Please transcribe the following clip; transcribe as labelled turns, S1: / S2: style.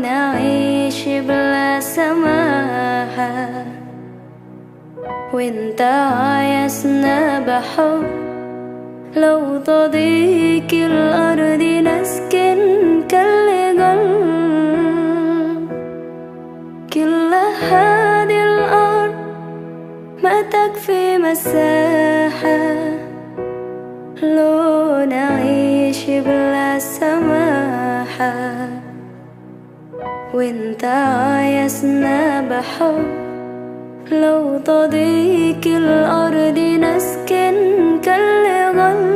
S1: نعيش بلا سماحة وانت عايزنا بحب. لو تضيق الأرض نسكن كالجل. كل هذه الأرض ما تكفي مساحة لو نعيش بلا سماحة وانت عايزنا بحب. لو تضيق الأرض نسكن كالغل.